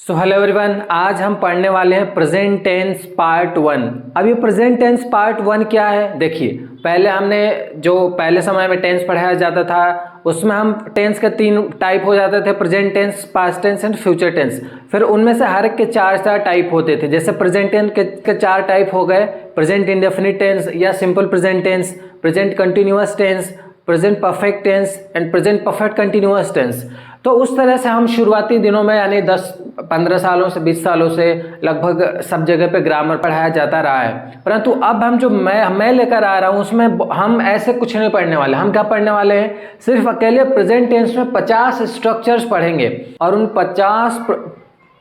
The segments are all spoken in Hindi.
सो हेलो एवरीवन, आज हम पढ़ने वाले हैं प्रेजेंट टेंस पार्ट 1। अब ये प्रेजेंट टेंस पार्ट 1 क्या है? देखिए, पहले हमने जो पहले समय में टेंस पढ़ाया जाता था उसमें हम टेंस के 3 टाइप हो जाते थे, present tense, past tense and future tense. फिर उनमें से हर एक के 4 टाइप होते थे। जैसे प्रेजेंट टेंस के 4 टाइप हो गए, प्रेजेंट इंडेफिनिट टेंस या simple present tense, present continuous tense, present perfect tense and present perfect continuous tense. तो उस तरह से हम शुरुआती दिनों में यानी 10-15 सालों से 20 सालों से लगभग सब जगह पे ग्रामर पढ़ाया जाता रहा है। परंतु अब हम जो मैं लेकर आ रहा हूँ उसमें हम ऐसे कुछ नहीं पढ़ने वाले। हम क्या पढ़ने वाले हैं? सिर्फ अकेले प्रेजेंट टेंस में 50 स्ट्रक्चर्स पढ़ेंगे और उन 50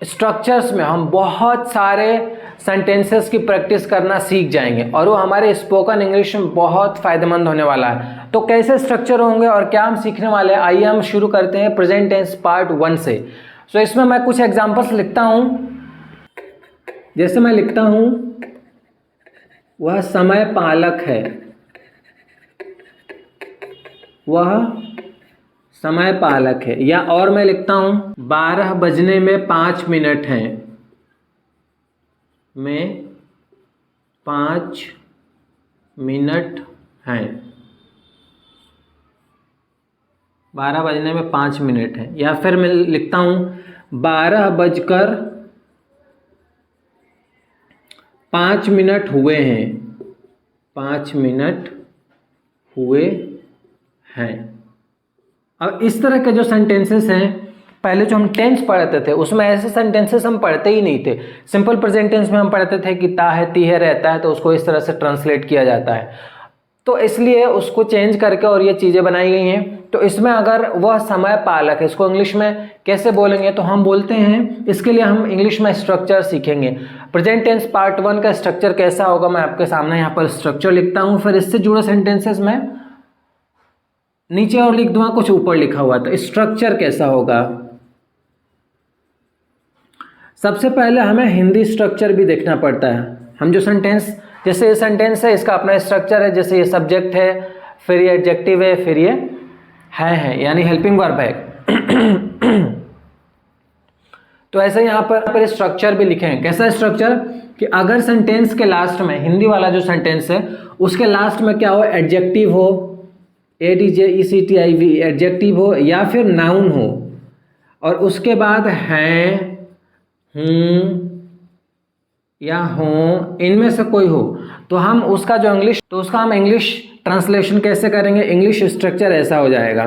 स्ट्रक्चर्स में हम बहुत सारे सेंटेंसेस की प्रैक्टिस करना सीख जाएंगे और वो हमारे स्पोकन इंग्लिश में बहुत फायदेमंद होने वाला है। तो कैसे स्ट्रक्चर होंगे और क्या हम सीखने वाले हैं, आइए हम शुरू करते हैं प्रेजेंट टेंस पार्ट 1 से। सो इसमें मैं कुछ एग्जांपल्स लिखता हूँ। जैसे मैं लिखता हूँ, वह समय पालक है, वह समय पालक है। या और मैं लिखता हूँ 12 बजने में 5 मिनट हैं, में 5 मिनट हैं। 12 बजने में 5 मिनट हैं। या फिर मैं लिखता हूँ 12 बजकर 5 मिनट हुए हैं, 5 मिनट हुए हैं। अब इस तरह के जो सेंटेंसेस हैं, पहले जो हम टेंस पढ़ते थे उसमें ऐसे सेंटेंसेस हम पढ़ते ही नहीं थे। सिंपल प्रेजेंट टेंस में हम पढ़ते थे कि ता है, ती है, रहता है, तो उसको इस तरह से ट्रांसलेट किया जाता है। तो इसलिए उसको चेंज करके और ये चीज़ें बनाई गई हैं। तो इसमें अगर वह समय पालक है, इसको इंग्लिश में कैसे बोलेंगे? तो हम बोलते हैं, इसके लिए हम इंग्लिश में स्ट्रक्चर सीखेंगे। प्रेजेंट टेंस पार्ट 1 का स्ट्रक्चर कैसा होगा, मैं आपके सामने यहाँ पर स्ट्रक्चर लिखता हूँ, फिर इससे जुड़े सेंटेंसेस में नीचे और लिख दूंगा, कुछ ऊपर लिखा हुआ। तो स्ट्रक्चर कैसा होगा? सबसे पहले हमें हिंदी स्ट्रक्चर भी देखना पड़ता है। हम जो सेंटेंस, जैसे ये सेंटेंस है, इसका अपना स्ट्रक्चर है। जैसे ये सब्जेक्ट है, फिर ये एडजेक्टिव है, फिर ये है यानी हेल्पिंग वर्ब है। तो ऐसे यहाँ पर स्ट्रक्चर भी लिखे हैं। कैसा स्ट्रक्चर? कि अगर सेंटेंस के लास्ट में, हिंदी वाला जो सेंटेंस है उसके लास्ट में क्या हो? एडजेक्टिव हो, ADJECTIV, एडजेक्टिव हो, या फिर नाउन हो, और उसके बाद हैं, हूँ या हों, इनमें से कोई हो, तो हम उसका जो इंग्लिश, तो उसका हम इंग्लिश ट्रांसलेशन कैसे करेंगे? इंग्लिश स्ट्रक्चर ऐसा हो जाएगा।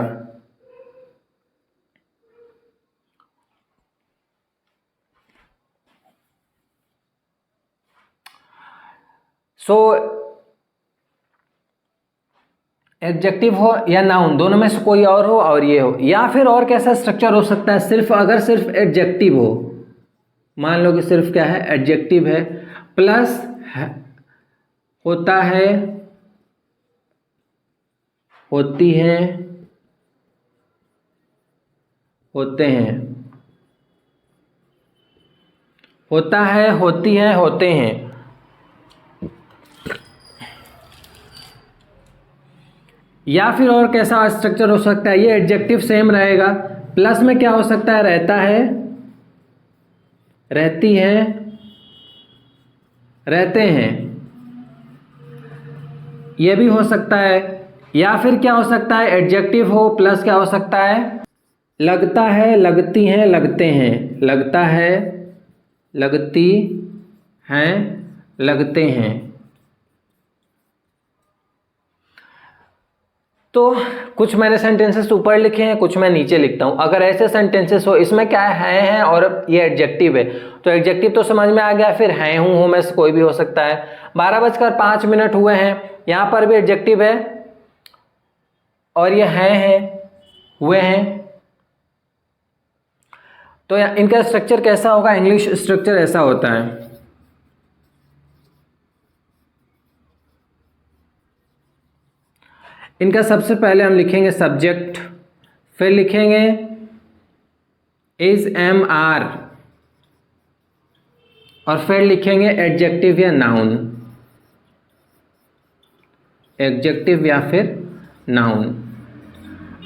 एडजेक्टिव हो या नाउन, दोनों में से कोई और हो और ये हो। या फिर और कैसा स्ट्रक्चर हो सकता है? सिर्फ एडजेक्टिव हो, मान लो कि सिर्फ क्या है? एडजेक्टिव है, प्लस होता है, होती है, होते हैं, होता है, होती है, होते हैं। या फिर और कैसा स्ट्रक्चर हो सकता है? ये एडजेक्टिव सेम रहेगा, प्लस में क्या हो सकता है? रहता है, रहती है, रहते हैं, ये भी हो सकता है। या फिर क्या हो सकता है? एडजेक्टिव हो, प्लस क्या हो सकता है? लगता है, लगती हैं, लगते हैं, लगता है, लगती हैं, लगते हैं। तो कुछ मैंने सेंटेंसेस ऊपर लिखे हैं, कुछ मैं नीचे लिखता हूँ। अगर ऐसे सेंटेंसेस हो, इसमें क्या है और ये एडजेक्टिव है, तो एडजेक्टिव तो समझ में आ गया। फिर हैं, हूँ में से कोई भी हो सकता है। 12 बजकर 5 मिनट हुए हैं, यहाँ पर भी एडजेक्टिव है और ये हैं, हुए हैं। तो इनका स्ट्रक्चर कैसा होगा? इंग्लिश स्ट्रक्चर ऐसा होता है। इनका सबसे पहले हम लिखेंगे सब्जेक्ट, फिर लिखेंगे इज, एम, आर, और फिर लिखेंगे एडजेक्टिव या नाउन, एडजेक्टिव या फिर नाउन।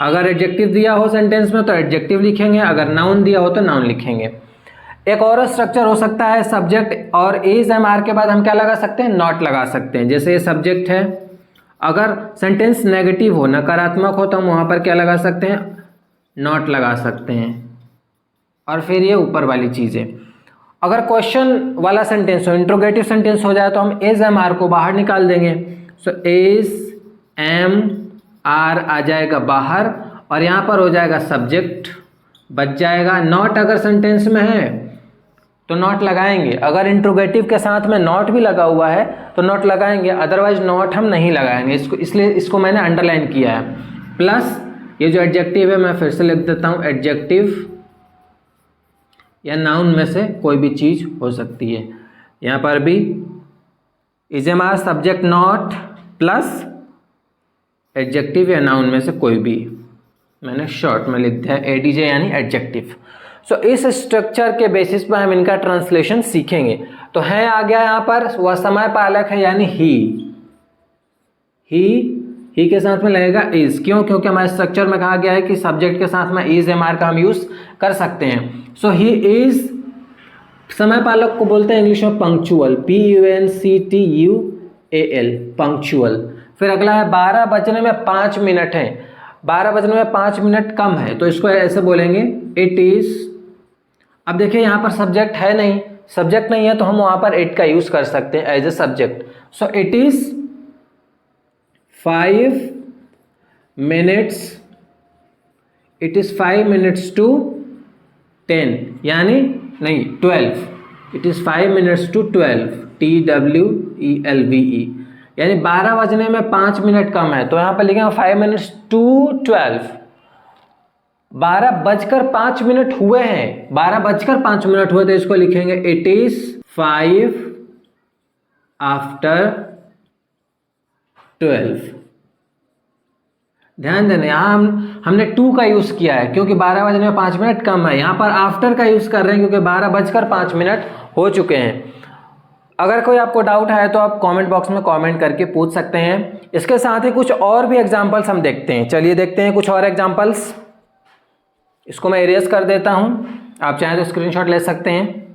अगर एडजेक्टिव दिया हो सेंटेंस में तो एडजेक्टिव लिखेंगे, अगर नाउन दिया हो तो नाउन लिखेंगे। एक और स्ट्रक्चर हो सकता है सब्जेक्ट और इज एम आर के बाद हम क्या लगा सकते हैं, नॉट लगा सकते हैं। जैसे ये सब्जेक्ट है, अगर सेंटेंस नेगेटिव हो, नकारात्मक हो, तो हम वहाँ पर क्या लगा सकते हैं, नॉट लगा सकते हैं। और फिर ये ऊपर वाली चीज़ें, अगर क्वेश्चन वाला सेंटेंस हो, इंट्रोगेटिव सेंटेंस हो जाए, तो हम इज एम आर को बाहर निकाल देंगे। सो इज एम आर आ जाएगा बाहर और यहाँ पर हो जाएगा सब्जेक्ट, बच जाएगा। नॉट अगर सेंटेंस में है तो नॉट लगाएंगे, अगर इंट्रोगेटिव के साथ में नॉट भी लगा हुआ है तो नॉट लगाएंगे, अदरवाइज नॉट हम नहीं लगाएंगे। इसलिए इसको मैंने अंडरलाइन किया है। प्लस ये जो एडजेक्टिव है मैं फिर से लिख देता हूँ, एडजेक्टिव या नाउन में से कोई भी चीज़ हो सकती है। यहाँ पर भी is am are subject not plus adjective या नाउन में से कोई भी, मैंने शॉर्ट में लिख दिया है एडीजे यानी एडजेक्टिव। सो इस स्ट्रक्चर के बेसिस पर हम इनका ट्रांसलेशन सीखेंगे। तो है आ गया यहाँ पर, वह समय पालक है यानी ही के साथ में लगेगा इज। क्यों? क्योंकि हमारे स्ट्रक्चर में कहा गया है कि सब्जेक्ट के साथ में इज एम आर का हम यूज कर सकते हैं। सो ही इज, समय पालक को बोलते हैं इंग्लिश में पंक्चुअल, PUNCTUAL, पंक्चुअल। फिर अगला है 12 बजने में 5 मिनट है, 12 बजने में 5 मिनट कम है, तो इसको ऐसे बोलेंगे इट इज। अब देखिए यहाँ पर सब्जेक्ट है नहीं, सब्जेक्ट नहीं है तो हम वहाँ पर इट का यूज कर सकते हैं as a subject. So it is 5 minutes, it is 5 minutes to 10 यानी नहीं 12, it is 5 minutes to 12, TWELVE, यानी 12 बजने में 5 मिनट कम है, तो यहाँ पर लिखेंगे 5 मिनट्स टू 12। 12 बजकर 5 मिनट हुए हैं, 12 बजकर 5 मिनट हुए, तो इसको लिखेंगे इट इज 5 आफ्टर 12। ध्यान देना, यहाँ हमने टू का यूज किया है क्योंकि 12 बजने में 5 मिनट कम है। यहाँ पर आफ्टर का यूज कर रहे हैं क्योंकि 12 बजकर 5 मिनट हो चुके हैं। अगर कोई आपको डाउट है तो आप कमेंट बॉक्स में कमेंट करके पूछ सकते हैं। इसके साथ ही कुछ और भी एग्जांपल्स हम देखते हैं। चलिए देखते हैं कुछ और एग्जांपल्स। इसको मैं इरेज कर देता हूं, आप चाहें तो स्क्रीनशॉट ले सकते हैं।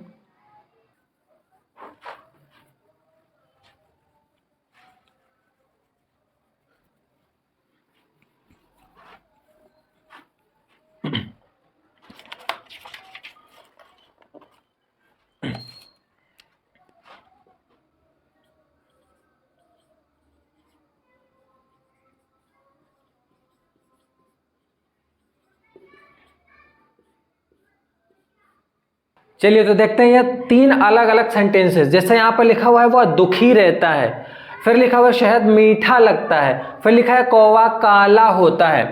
चलिए तो देखते हैं ये 3 अलग अलग सेंटेंसेस। जैसे यहाँ पर लिखा हुआ है वह दुखी रहता है, फिर लिखा हुआ है शहद मीठा लगता है, फिर लिखा है कौवा काला होता है।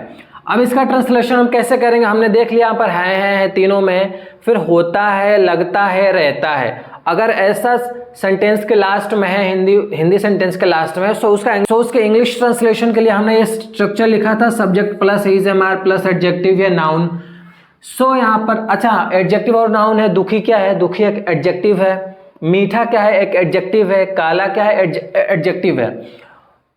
अब इसका ट्रांसलेशन हम कैसे करेंगे, हमने देख लिया यहाँ पर है तीनों में, फिर होता है, लगता है, रहता है। अगर ऐसा सेंटेंस के लास्ट में है, हिंदी सेंटेंस के लास्ट में, सो उसके इंग्लिश ट्रांसलेशन के लिए हमने ये स्ट्रक्चर लिखा था, subject plus is am are plus adjective या नाउन। सो यहाँ पर अच्छा एडजेक्टिव और नाउन है। दुखी क्या है, दुखी एक एडजेक्टिव है। मीठा क्या है, एक एडजेक्टिव है। काला क्या है, एडजेक्टिव है।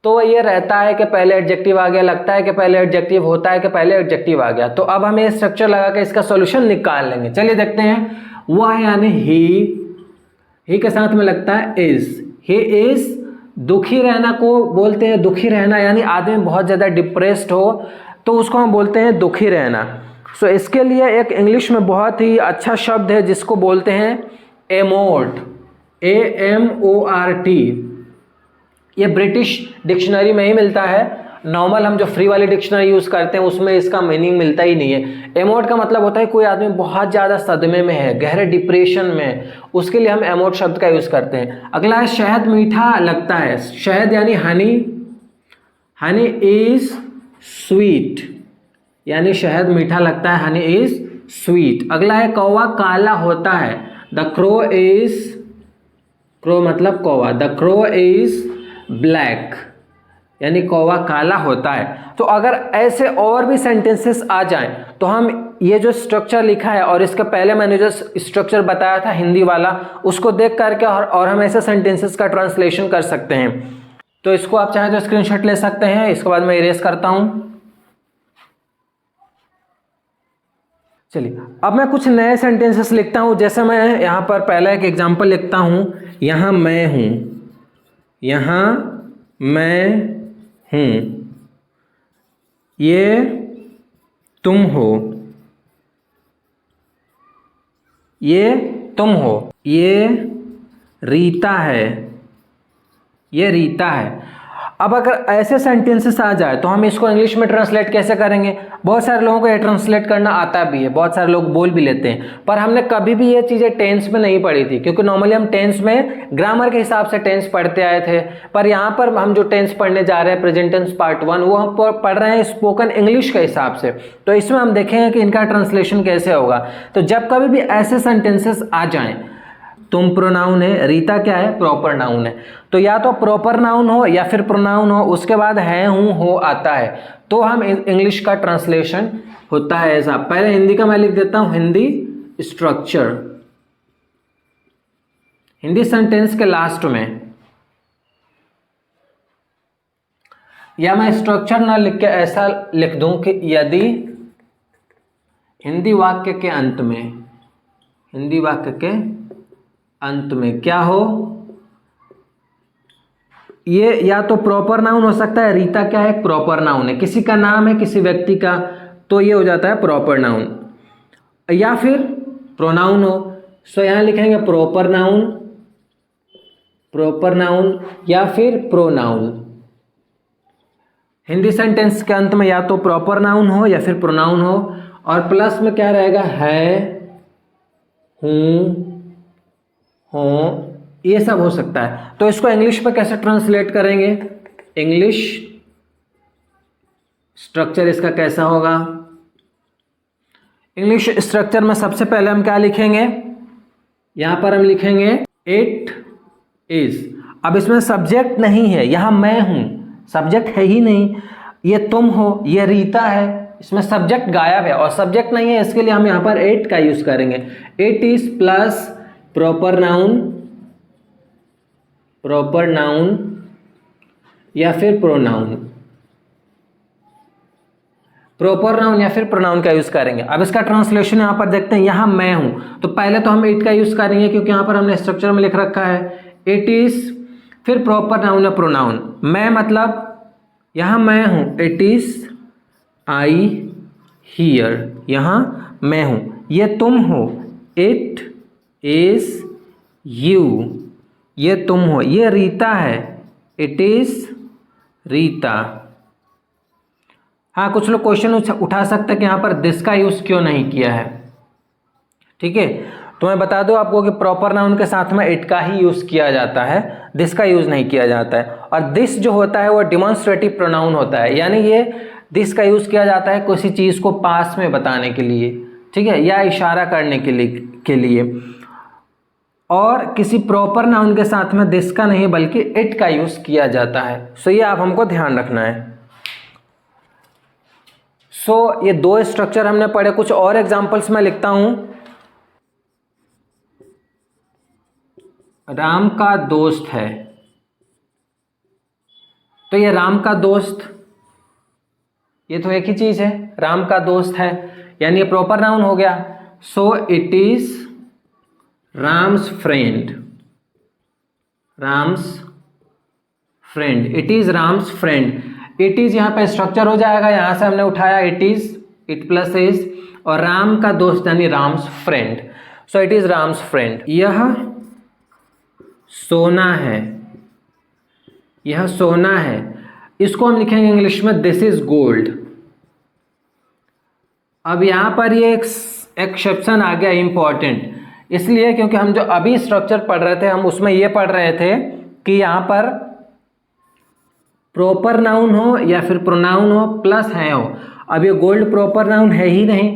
तो ये रहता है कि पहले एडजेक्टिव आ गया, लगता है कि पहले एडजेक्टिव, होता है कि पहले एडजेक्टिव आ गया। तो अब हम ये स्ट्रक्चर लगा के इसका सॉल्यूशन निकाल लेंगे। चलिए देखते हैं। वह यानी ही के साथ में लगता है इज। ही इज, दुखी रहना को बोलते हैं दुखी रहना, यानी आदमी बहुत ज़्यादा डिप्रेस्ड हो तो उसको हम बोलते हैं दुखी रहना। सो इसके लिए एक इंग्लिश में बहुत ही अच्छा शब्द है जिसको बोलते हैं एमोर्ट, AMORT। ये ब्रिटिश डिक्शनरी में ही मिलता है। नॉर्मल हम जो फ्री वाली डिक्शनरी यूज़ करते हैं उसमें इसका मीनिंग मिलता ही नहीं है। एमोर्ट का मतलब होता है कोई आदमी बहुत ज़्यादा सदमे में है, गहरे डिप्रेशन में, उसके लिए हम एमोर्ट शब्द का यूज़ करते हैं। अगला है शहद मीठा लगता है। शहद यानी हनी, हनी इज स्वीट, यानी शहद मीठा लगता है, हनी इज स्वीट। अगला है कौवा काला होता है। द क्रो इज, क्रो मतलब कौवा, द क्रो इज ब्लैक, यानी कौवा काला होता है। तो अगर ऐसे और भी सेंटेंसेस आ जाएं तो हम ये जो स्ट्रक्चर लिखा है और इसके पहले मैंने जो स्ट्रक्चर बताया था हिंदी वाला, उसको देख करके और हम ऐसे सेंटेंसेस का ट्रांसलेशन कर सकते हैं। तो इसको आप चाहें तो स्क्रीनशॉट ले सकते हैं। इसके बाद मैं इरेज करता हूँ। चलिए अब मैं कुछ नए सेंटेंसेस लिखता हूँ। जैसे मैं यहाँ पर पहला एक एग्जांपल लिखता हूँ, यहाँ मैं हूँ, यहाँ मैं हूँ, ये तुम हो, ये तुम हो, ये रीता है, ये रीता है। अब अगर ऐसे सेंटेंसेस आ जाए तो हम इसको इंग्लिश में ट्रांसलेट कैसे करेंगे? बहुत सारे लोगों को ये ट्रांसलेट करना आता भी है, बहुत सारे लोग बोल भी लेते हैं, पर हमने कभी भी ये चीज़ें टेंस में नहीं पढ़ी थी, क्योंकि नॉर्मली हम टेंस में ग्रामर के हिसाब से टेंस पढ़ते आए थे। पर यहाँ पर हम जो टेंस पढ़ने जा रहे हैं प्रेजेंट टेंस पार्ट 1, वो हम पढ़ रहे हैं स्पोकन इंग्लिश के हिसाब से। तो इसमें हम देखेंगे कि इनका ट्रांसलेशन कैसे होगा। तो जब कभी भी ऐसे सेंटेंसेस आ जाएं, तुम प्रोनाउन है, रीता क्या है? प्रॉपर नाउन है। तो या तो प्रॉपर नाउन हो या फिर प्रोनाउन हो, उसके बाद है, हूँ, हो आता है, तो हम इंग्लिश का ट्रांसलेशन होता है ऐसा। पहले हिंदी का मैं लिख देता हूं, हिंदी स्ट्रक्चर, हिंदी सेंटेंस के लास्ट में, या मैं स्ट्रक्चर ना लिख के ऐसा लिख दूं कि यदि हिंदी वाक्य के अंत में, हिंदी वाक्य के अंत में क्या हो, ये या तो प्रॉपर नाउन हो सकता है। रीता क्या है? प्रॉपर नाउन है, किसी का नाम है, किसी व्यक्ति का, तो ये हो जाता है प्रॉपर नाउन। या फिर प्रोनाउन हो, सो यहां लिखेंगे प्रॉपर नाउन, प्रॉपर नाउन या फिर प्रोनाउन। हिंदी सेंटेंस के अंत में या तो प्रॉपर नाउन हो या फिर प्रोनाउन हो, और प्लस में क्या रहेगा? है, हूं, हो, ये सब हो सकता है। तो इसको इंग्लिश में कैसे ट्रांसलेट करेंगे? इंग्लिश स्ट्रक्चर इसका कैसा होगा? इंग्लिश स्ट्रक्चर में सबसे पहले हम क्या लिखेंगे? यहां पर हम लिखेंगे इट इज। अब इसमें सब्जेक्ट नहीं है, यहां मैं हूं, सब्जेक्ट है ही नहीं। ये तुम हो, ये रीता है, इसमें सब्जेक्ट गायब है और सब्जेक्ट नहीं है, इसके लिए हम यहां पर इट का यूज करेंगे। It is plus proper noun, proper noun या फिर प्रोनाउन, प्रॉपर नाउन या फिर प्रोनाउन का यूज करेंगे। अब इसका ट्रांसलेशन यहां पर देखते हैं, यहां मैं हूं, तो पहले तो हम इट का यूज करेंगे क्योंकि यहां पर हमने स्ट्रक्चर में लिख रखा है इट इज, फिर प्रॉपर नाउन या प्रोनाउन। मैं मतलब यहां मैं हूं, इट इज आई हियर, यहां मैं हूं। ये तुम हो, इट इज यू, ये तुम हो। ये रीता है, इट इज रीता। हाँ, कुछ लोग क्वेश्चन उठा सकते हैं कि यहाँ पर दिस का यूज क्यों नहीं किया है। ठीक है, तो मैं बता दूं आपको कि प्रॉपर नाउन के साथ में इट का ही यूज किया जाता है, दिस का यूज नहीं किया जाता है। और दिस जो होता है वो डिमॉन्स्ट्रेटिव प्रोनाउन होता है, यानी ये दिस का यूज किया जाता है किसी चीज को पास में बताने के लिए, ठीक है, या इशारा करने के लिए। और किसी प्रॉपर नाउन के साथ में दिस का नहीं बल्कि इट का यूज किया जाता है। सो ये आप हमको ध्यान रखना है। सो ये दो स्ट्रक्चर हमने पढ़े, कुछ और एग्जांपल्स मैं लिखता हूं। राम का दोस्त है, तो ये राम का दोस्त, ये तो एक ही चीज है, राम का दोस्त है, यानी ये प्रॉपर नाउन हो गया। सो it is Ram's friend, Ram's friend, it is Ram's friend. It is यहाँ पे स्ट्रक्चर हो जाएगा, यहां से हमने उठाया it is, it plus is, और राम का दोस्त यानी Ram's friend. So it is Ram's friend. यह सोना है, यह सोना है, इसको हम लिखेंगे इंग्लिश में दिस इज गोल्ड। अब यहां पर ये एक एक्सेप्शन आ गया इंपॉर्टेंट, इसलिए क्योंकि हम जो अभी स्ट्रक्चर पढ़ रहे थे हम उसमें ये पढ़ रहे थे कि यहां पर प्रॉपर नाउन हो या फिर प्रोनाउन हो प्लस है हो। अब ये गोल्ड प्रॉपर नाउन है ही नहीं,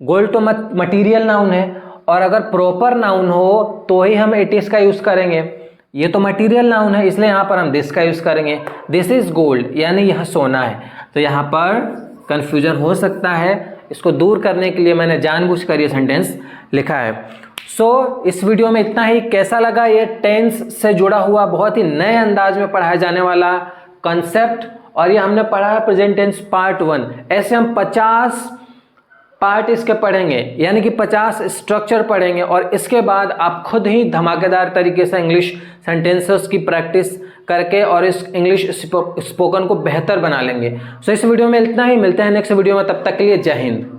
गोल्ड तो मटीरियल नाउन है, और अगर प्रॉपर नाउन हो तो ही हम इट इज का यूज करेंगे। ये तो मटीरियल नाउन है, इसलिए यहां पर हम दिस का यूज करेंगे, दिस इज गोल्ड, यानी यह सोना है। तो यहां पर कंफ्यूजन हो सकता है, इसको दूर करने के लिए मैंने जानबूझकर ये सेंटेंस लिखा है। सो इस वीडियो में इतना ही। कैसा लगा ये टेंस से जुड़ा हुआ बहुत ही नए अंदाज में पढ़ाया जाने वाला कंसेप्ट, और ये हमने पढ़ा है प्रेजेंट टेंस पार्ट 1। ऐसे हम 50 पार्ट इसके पढ़ेंगे, यानी कि 50 स्ट्रक्चर पढ़ेंगे और इसके बाद आप खुद ही धमाकेदार तरीके से इंग्लिश सेंटेंसेस की प्रैक्टिस करके और इस इंग्लिश स्पोकन को बेहतर बना लेंगे। सो इस वीडियो में इतना ही, मिलते हैं नेक्स्ट वीडियो में, तब तक के लिए जय हिंद।